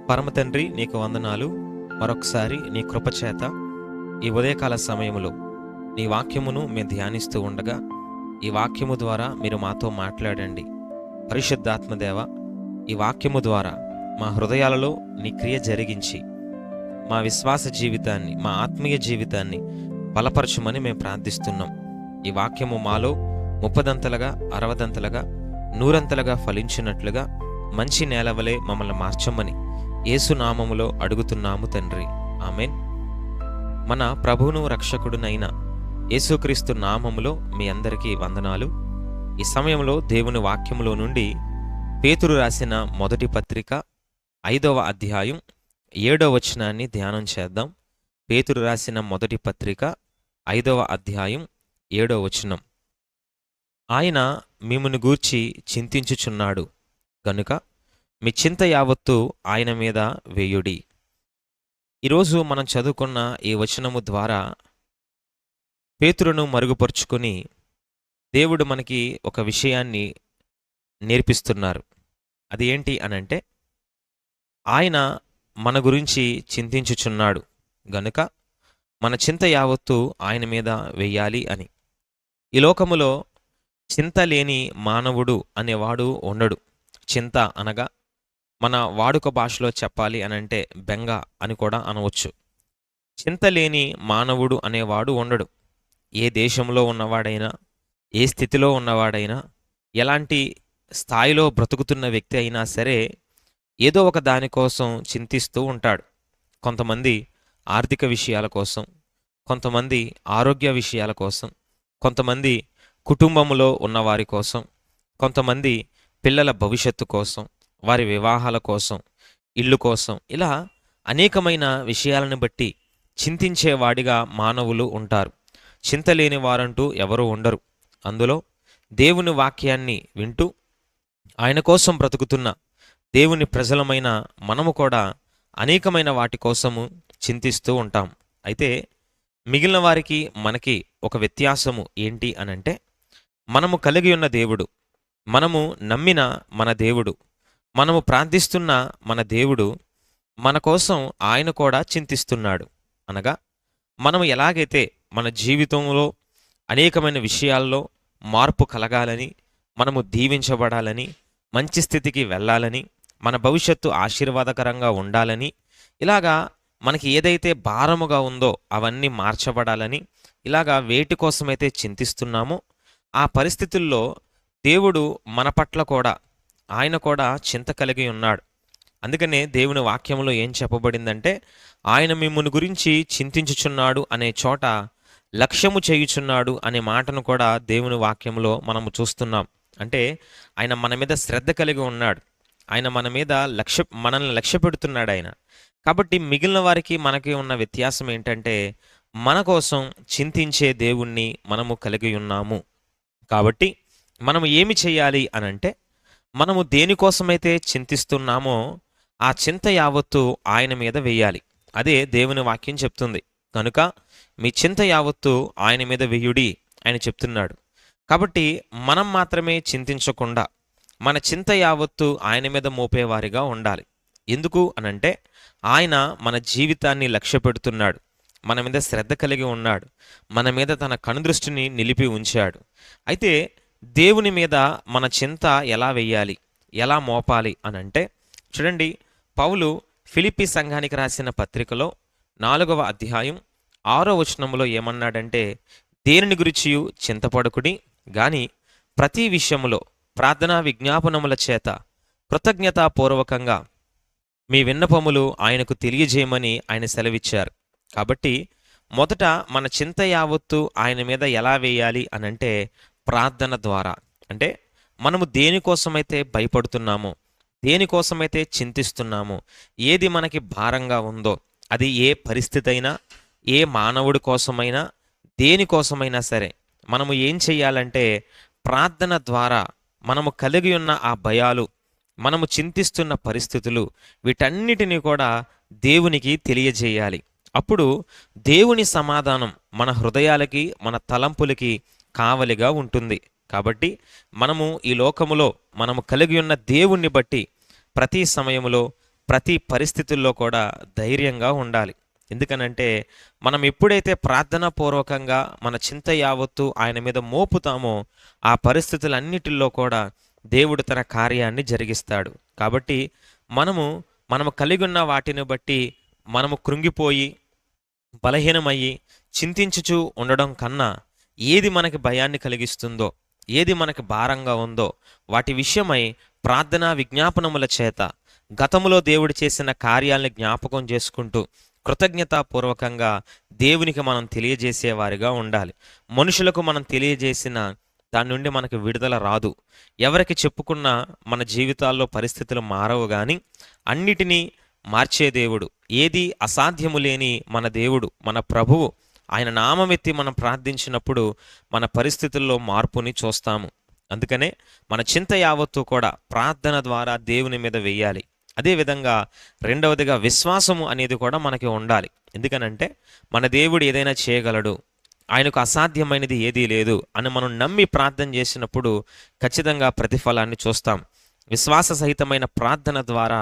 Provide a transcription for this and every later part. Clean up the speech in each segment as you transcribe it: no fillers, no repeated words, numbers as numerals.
పరమ తండ్రి, నీకు వందనాలు. మరొకసారి నీ కృపచేత ఈ ఉదయకాల సమయంలో నీ వాక్యమును మేము ధ్యానిస్తూ ఉండగా ఈ వాక్యము ద్వారా మీరు మాతో మాట్లాడండి. పరిశుద్ధాత్మదేవ, ఈ వాక్యము ద్వారా మా హృదయాలలో నీ క్రియ జరిగించి మా విశ్వాస జీవితాన్ని, మా ఆత్మీయ జీవితాన్ని బలపరచమని మేము ప్రార్థిస్తున్నాం. ఈ వాక్యము మాలో 30దంతలుగా, 60దంతలుగా, 100ంతలుగా ఫలించినట్లుగా మంచి నేలవలే మమ్మల్ని మార్చమని యేసు నామములో అడుగుతున్నాము తండ్రి, ఆమెన్. మన ప్రభువును రక్షకుడునైన యేసుక్రీస్తు నామములో మీ అందరికీ వందనాలు. ఈ సమయంలో దేవుని వాక్యములో నుండి పేతురు రాసిన మొదటి పత్రిక 5వ అధ్యాయం 7వ వచనాన్ని ధ్యానం చేద్దాం. పేతురు రాసిన మొదటి పత్రిక 5వ అధ్యాయం 7వ వచనం. ఆయన మిమ్మును గూర్చి చింతించుచున్నాడు గనుక మీ చింత యావత్తు ఆయన మీద వేయుడి. ఈరోజు మనం చదువుకున్న ఈ వచనము ద్వారా పేతురును మరుగుపరుచుకొని దేవుడు మనకి ఒక విషయాన్ని నేర్పిస్తున్నారు. అది ఏంటి అనంటే, ఆయన మన గురించి చింతించుచున్నాడు గనుక మన చింత యావత్తు ఆయన మీద వెయ్యాలి అని. ఈ లోకములో చింత లేని మానవుడు అనేవాడు ఉండడు. చింత అనగా మన వాడుక భాషలో చెప్పాలి అనంటే బెంగ అని కూడా అనవచ్చు. చింత లేని మానవుడు అనేవాడు ఉండడు. ఏ దేశంలో ఉన్నవాడైనా, ఏ స్థితిలో ఉన్నవాడైనా, ఎలాంటి స్థాయిలో బ్రతుకుతున్న వ్యక్తి అయినా సరే ఏదో ఒక దానికోసం చింతిస్తూ ఉంటాడు. కొంతమంది ఆర్థిక విషయాల కోసం, కొంతమంది ఆరోగ్య విషయాల కోసం, కొంతమంది కుటుంబంలో ఉన్నవారి కోసం, కొంతమంది పిల్లల భవిష్యత్తు కోసం, వారి వివాహాల కోసం, ఇల్లు కోసం, ఇలా అనేకమైన విషయాలను బట్టి చింతించేవాడిగా మానవులు ఉంటారు. చింతలేని వారంటూ ఎవరూ ఉండరు. అందులో దేవుని వాక్యాన్ని వింటూ ఆయన కోసం బ్రతుకుతున్న దేవుని ప్రజలమైన మనము కూడా అనేకమైన వాటి కోసము చింతిస్తూ ఉంటాం. అయితే మిగిలిన వారికి మనకి ఒక వ్యత్యాసము ఏంటి అనంటే, మనము కలిగి ఉన్న దేవుడు, మనము నమ్మిన మన దేవుడు, మనము ప్రార్థిస్తున్న మన దేవుడు మన కోసం ఆయన కూడా చింతిస్తున్నాడు. అనగా మనము ఎలాగైతే మన జీవితంలో అనేకమైన విషయాల్లో మార్పు కలగాలని, మనము దీవించబడాలని, మంచి స్థితికి వెళ్ళాలని, మన భవిష్యత్తు ఆశీర్వాదకరంగా ఉండాలని, ఇలాగా మనకి ఏదైతే భారముగా ఉందో అవన్నీ మార్చబడాలని, ఇలాగా వేటి కోసమైతే చింతిస్తున్నామో ఆ పరిస్థితుల్లో దేవుడు మన పట్ల కూడా, ఆయన కూడా చింత కలిగి ఉన్నాడు. అందుకనే దేవుని వాక్యంలో ఏం చెప్పబడిందంటే, ఆయన మిమ్మును గురించి చింతించుచున్నాడు అనే చోట లక్ష్యము చేయుచున్నాడు అనే మాటను కూడా దేవుని వాక్యంలో మనము చూస్తున్నాం. అంటే ఆయన మన మీద శ్రద్ధ కలిగి ఉన్నాడు. ఆయన మన మీద మనల్ని లక్ష్య పెడుతున్నాడు ఆయన. కాబట్టి మిగిలిన వారికి మనకి ఉన్న వ్యత్యాసం ఏంటంటే, మన కోసం చింతించే దేవుణ్ణి మనము కలిగి ఉన్నాము. కాబట్టి మనము ఏమి చేయాలి అనంటే, మనము దేనికోసమైతే చింతిస్తున్నామో ఆ చింత యావత్తు ఆయన మీద వేయాలి. అదే దేవుని వాక్యం చెప్తుంది. కనుక మీ చింత యావత్తు ఆయన మీద వెయ్యుడి ఆయన చెప్తున్నాడు. కాబట్టి మనం మాత్రమే చింతించకుండా మన చింత యావత్తు ఆయన మీద మోపేవారిగా ఉండాలి. ఎందుకు అనంటే, ఆయన మన జీవితాన్ని లక్ష్య పెడుతున్నాడు, మన మీద శ్రద్ధ కలిగి ఉన్నాడు, మన మీద తన కనుదృష్టిని నిలిపి ఉంచాడు. అయితే దేవుని మీద మన చింత ఎలా వెయ్యాలి, ఎలా మోపాలి అనంటే, చూడండి, పౌలు ఫిలిప్పీ సంఘానికి రాసిన పత్రికలో 4వ అధ్యాయం 6వ వచనంలో ఏమన్నాడంటే, దేనిని గురించియు చింతపడకుడి గాని ప్రతి విషయములో ప్రార్థనా విజ్ఞాపనముల చేత కృతజ్ఞతాపూర్వకంగా మీ విన్నపములు ఆయనకు తెలియజేయమని ఆయన సెలవిచ్చారు. కాబట్టి మొదట మన చింత యావత్తు ఆయన మీద ఎలా వేయాలి అనంటే, ప్రార్థన ద్వారా. అంటే మనము దేనికోసమైతే భయపడుతున్నామో, దేనికోసమైతే చింతిస్తున్నామో, ఏది మనకి భారంగా ఉందో, అది ఏ పరిస్థితి అయినా, ఏ మానవుడి కోసమైనా, దేనికోసమైనా సరే మనము ఏం చెయ్యాలంటే, ప్రార్థన ద్వారా మనము కలిగి ఉన్న ఆ భయాలు, మనము చింతిస్తున్న పరిస్థితులు, వీటన్నిటినీ కూడా దేవునికి తెలియజేయాలి. అప్పుడు దేవుని సమాధానం మన హృదయాలకి, మన తలంపులకి కావలిగా ఉంటుంది. కాబట్టి మనము ఈ లోకములో మనము కలిగి ఉన్న దేవుణ్ణి బట్టి ప్రతి సమయములో ప్రతి పరిస్థితుల్లో కూడా ధైర్యంగా ఉండాలి. ఎందుకనంటే మనం ఎప్పుడైతే ప్రార్థనాపూర్వకంగా మన చింత యావత్తు ఆయన మీద మోపుతామో ఆ పరిస్థితులన్నిటిలో కూడా దేవుడు తన కార్యాన్ని జరిగిస్తాడు. కాబట్టి మనము కలిగి ఉన్న వాటిని బట్టి మనము కృంగిపోయి బలహీనమయ్యి చింతించుచూ ఉండడం కన్నా ఏది మనకి భయాన్ని కలిగిస్తుందో, ఏది మనకి భారంగా ఉందో వాటి విషయమై ప్రార్థనా విజ్ఞాపనముల చేత గతములో దేవుడు చేసిన కార్యాలని జ్ఞాపకం చేసుకుంటూ కృతజ్ఞతాపూర్వకంగా దేవునికి మనం తెలియజేసేవారిగా ఉండాలి. మనుషులకు మనం తెలియజేసిన దాని నుండి మనకి విడుదల రాదు. ఎవరికి చెప్పుకున్నా మన జీవితాల్లో పరిస్థితులు మారవు, కానీ అన్నిటినీ మార్చే దేవుడు, ఏది అసాధ్యము లేని మన దేవుడు, మన ప్రభువు. ఆయన నామమెత్తి మనం ప్రార్థించినప్పుడు మన పరిస్థితుల్లో మార్పుని చూస్తాము. అందుకనే మన చింత యావత్తు కూడా ప్రార్థన ద్వారా దేవుని మీద వెయ్యాలి. అదేవిధంగా రెండవదిగా విశ్వాసము అనేది కూడా మనకి ఉండాలి. ఎందుకనంటే మన దేవుడు ఏదైనా చేయగలడు, ఆయనకు అసాధ్యమైనది ఏదీ లేదు అని మనం నమ్మి ప్రార్థన చేసినప్పుడు ఖచ్చితంగా ప్రతిఫలాన్ని చూస్తాం. విశ్వాస సహితమైన ప్రార్థన ద్వారా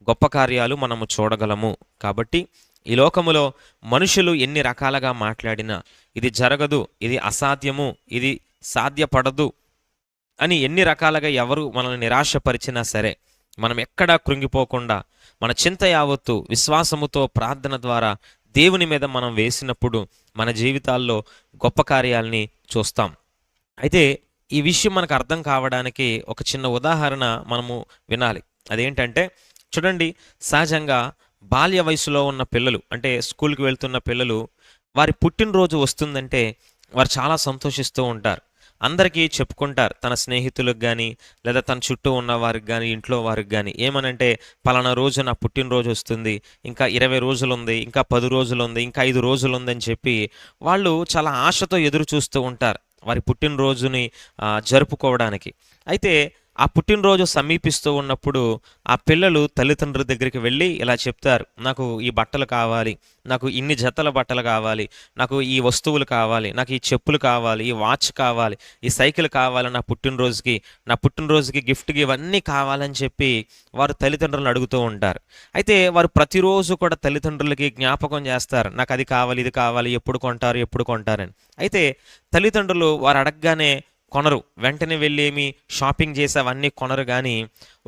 గొప్ప కార్యాలు మనము చూడగలము. కాబట్టి ఈ లోకములో మనుషులు ఎన్ని రకాలుగా మాట్లాడినా ఇది జరగదు, ఇది అసాధ్యము, ఇది సాధ్యపడదు అని ఎన్ని రకాలుగా ఎవరు మనల్ని నిరాశపరిచినా సరే మనం ఎక్కడా కృంగిపోకుండా మన చింత యావత్తు విశ్వాసముతో ప్రార్థన ద్వారా దేవుని మీద మనం వేసినప్పుడు మన జీవితాల్లో గొప్ప కార్యాలని చూస్తాం. అయితే ఈ విషయం మనకు అర్థం కావడానికి ఒక చిన్న ఉదాహరణ మనము వినాలి. అదేంటంటే చూడండి, సహజంగా బాల్య వయసులో ఉన్న పిల్లలు, అంటే స్కూల్కి వెళ్తున్న పిల్లలు, వారి పుట్టినరోజు వస్తుందంటే వారు చాలా సంతోషిస్తూ ఉంటారు. అందరికీ చెప్పుకుంటారు, తన స్నేహితులకు కానీ లేదా తన చుట్టూ ఉన్న వారికి కానీ ఇంట్లో వారికి కానీ ఏమనంటే, పలానా రోజు నా పుట్టినరోజు వస్తుంది, ఇంకా 20 రోజులు ఉంది, ఇంకా 10 రోజులు ఉంది, ఇంకా 5 రోజులు ఉందని చెప్పి వాళ్ళు చాలా ఆశతో ఎదురు చూస్తూ ఉంటారు వారి పుట్టినరోజుని జరుపుకోవడానికి. అయితే ఆ పుట్టినరోజు సమీపిస్తూ ఉన్నప్పుడు ఆ పిల్లలు తల్లిదండ్రుల దగ్గరికి వెళ్ళి ఇలా చెప్తారు, నాకు ఈ బట్టలు కావాలి, నాకు ఇన్ని జతల బట్టలు కావాలి, నాకు ఈ వస్తువులు కావాలి, నాకు ఈ చెప్పులు కావాలి, ఈ వాచ్ కావాలి, ఈ సైకిల్ కావాలి, నా పుట్టినరోజుకి గిఫ్ట్కి ఇవన్నీ కావాలని చెప్పి వారు తల్లిదండ్రులను అడుగుతూ ఉంటారు. అయితే వారు ప్రతిరోజు కూడా తల్లిదండ్రులకి జ్ఞాపకం చేస్తారు, నాకు అది కావాలి, ఇది కావాలి, ఎప్పుడు కొంటారని. అయితే తల్లిదండ్రులు వారు అడగగానే కొనరు, వెంటనే వెళ్ళి ఏమి షాపింగ్ చేసి అవన్నీ కొనరు, కానీ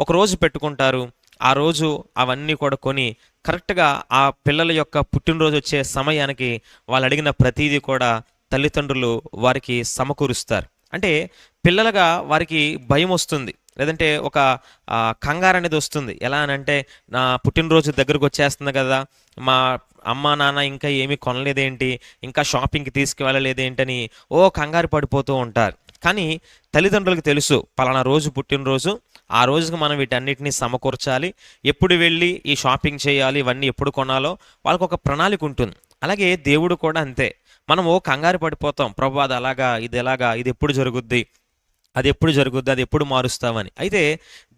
ఒకరోజు పెట్టుకుంటారు. ఆ రోజు అవన్నీ కూడా కొని కరెక్ట్గా ఆ పిల్లల యొక్క పుట్టినరోజు వచ్చే సమయానికి వాళ్ళు అడిగిన ప్రతీది కూడా తల్లిదండ్రులు వారికి సమకూరుస్తారు. అంటే పిల్లలుగా వారికి భయం వస్తుంది, లేదంటే ఒక కంగారు అనేది వస్తుంది. ఎలా అని అంటే, నా పుట్టినరోజు దగ్గరకు వచ్చేస్తుంది కదా, మా అమ్మ నాన్న ఇంకా ఏమీ కొనలేదేంటి, ఇంకా షాపింగ్కి తీసుకువెళ్ళలేదేంటని కంగారు పడిపోతూ ఉంటారు. కానీ తల్లిదండ్రులకు తెలుసు, పలానా రోజు పుట్టినరోజు, ఆ రోజుకి మనం వీటన్నిటిని సమకూర్చాలి, ఎప్పుడు వెళ్ళి ఈ షాపింగ్ చేయాలి, ఇవన్నీ ఎప్పుడు కొనాలో వాళ్ళకు ఒక ప్రణాళిక ఉంటుంది. అలాగే దేవుడు కూడా అంతే. మనము కంగారు పడిపోతాం, ప్రభు అది అలాగా, ఇది ఎలాగా, ఇది ఎప్పుడు జరుగుద్ది, అది ఎప్పుడు మారుస్తామని. అయితే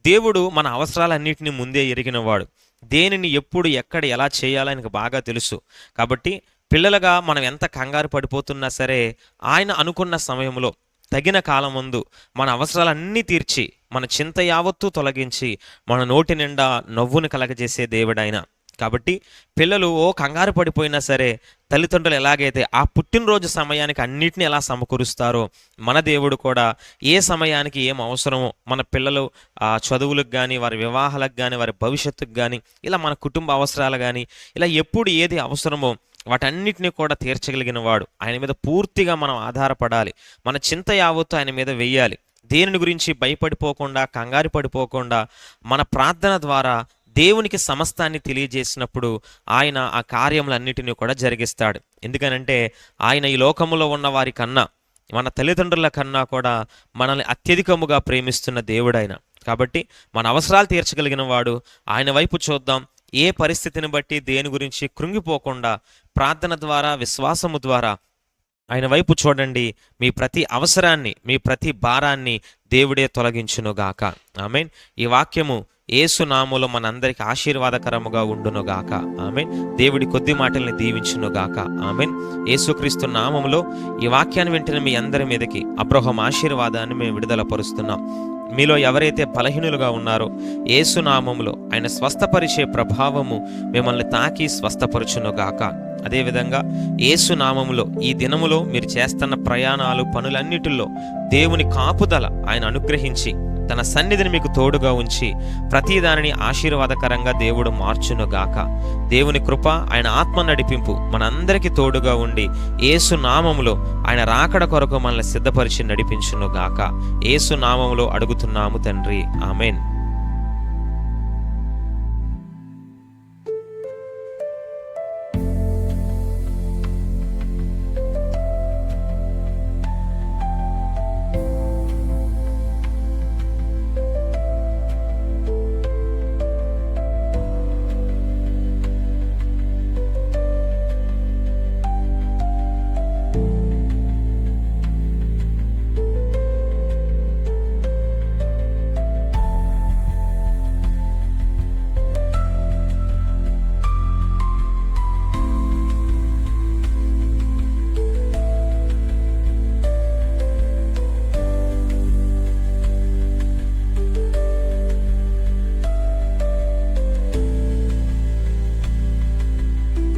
దేవుడు మన అవసరాలన్నింటినీ ముందే ఎరిగినవాడు, దేనిని ఎప్పుడు ఎక్కడ ఎలా చేయాలో ఆయనకు బాగా తెలుసు. కాబట్టి పిల్లలుగా మనం ఎంత కంగారు పడిపోతున్నా సరే ఆయన అనుకున్న సమయంలో తగిన కాలం ముందు మన అవసరాలన్నీ తీర్చి మన చింత యావత్తు తొలగించి మన నోటి నిండా నవ్వుని కలగజేసే దేవుడైన. కాబట్టి పిల్లలు కంగారు పడిపోయినా సరే తల్లిదండ్రులు ఎలాగైతే ఆ పుట్టినరోజు సమయానికి అన్నిటిని ఎలా సమకూరుస్తారో మన దేవుడు కూడా ఏ సమయానికి ఏం అవసరమో మన పిల్లలు చదువులకు కానీ, వారి వివాహాలకు కానీ, వారి భవిష్యత్తుకు కానీ, ఇలా మన కుటుంబ అవసరాలు కానీ, ఇలా ఎప్పుడు ఏది అవసరమో వాటన్నిటిని కూడా తీర్చగలిగిన వాడు. ఆయన మీద పూర్తిగా మనం ఆధారపడాలి, మన చింత యావత్తు ఆయన మీద వెయ్యాలి. దేనిని గురించి భయపడిపోకుండా, కంగారు పడిపోకుండా మన ప్రార్థన ద్వారా దేవునికి సమస్తాన్ని తెలియజేసినప్పుడు ఆయన ఆ కార్యములన్నిటినీ కూడా జరిగిస్తాడు. ఎందుకనంటే ఆయన ఈ లోకములో ఉన్న వారి కన్నా, మన తల్లిదండ్రుల కన్నా కూడా మనల్ని అత్యధికముగా ప్రేమిస్తున్న దేవుడైన. కాబట్టి మన అవసరాలు తీర్చగలిగిన వాడు. ఆయన వైపు చూద్దాం. ఏ పరిస్థితిని బట్టి దేని గురించి కృంగిపోకుండా ప్రార్థన ద్వారా, విశ్వాసము ద్వారా ఆయన వైపు చూడండి. మీ ప్రతి అవసరాన్ని, మీ ప్రతి భారాన్ని దేవుడే తొలగించునుగాక. ఆమేన్. ఈ వాక్యము యేసు నామములో మనందరికి ఆశీర్వాదకరముగా ఉండునుగాక. ఆమేన్. దేవుడి కొద్ది మాటల్ని దీవించునుగాక. ఆమేన్. యేసుక్రీస్తు నామములో ఈ వాక్యాన్ని వింటున్న మీ అందరి మీదకి అబ్రహాం ఆశీర్వాదాన్ని మేము విడుదల పరుస్తున్నాం. మీలో ఎవరైతే బలహీనులుగా ఉన్నారో యేసు నామములో ఆయన స్వస్థపరిచే ప్రభావము మిమ్మల్ని తాకి స్వస్థపరచునుగాక. అదేవిధంగా యేసు నామములో ఈ దినములో మీరు చేస్తున్న ప్రయాణాలు, పనులన్నిటిలో దేవుని కాపుదల ఆయన అనుగ్రహించి తన సన్నిధిని మీకు తోడుగా ఉంచి ప్రతి దానిని ఆశీర్వాదకరంగా దేవుడు మార్చునుగాక. దేవుని కృప, ఆయన ఆత్మ నడిపింపు మనందరికీ తోడుగా ఉండి యేసు నామములో ఆయన రాకడ కొరకు మనల్ని సిద్ధపరిచి నడిపించునుగాక. యేసు నామములో అడుగుతున్నాము తండ్రి, ఆమేన్.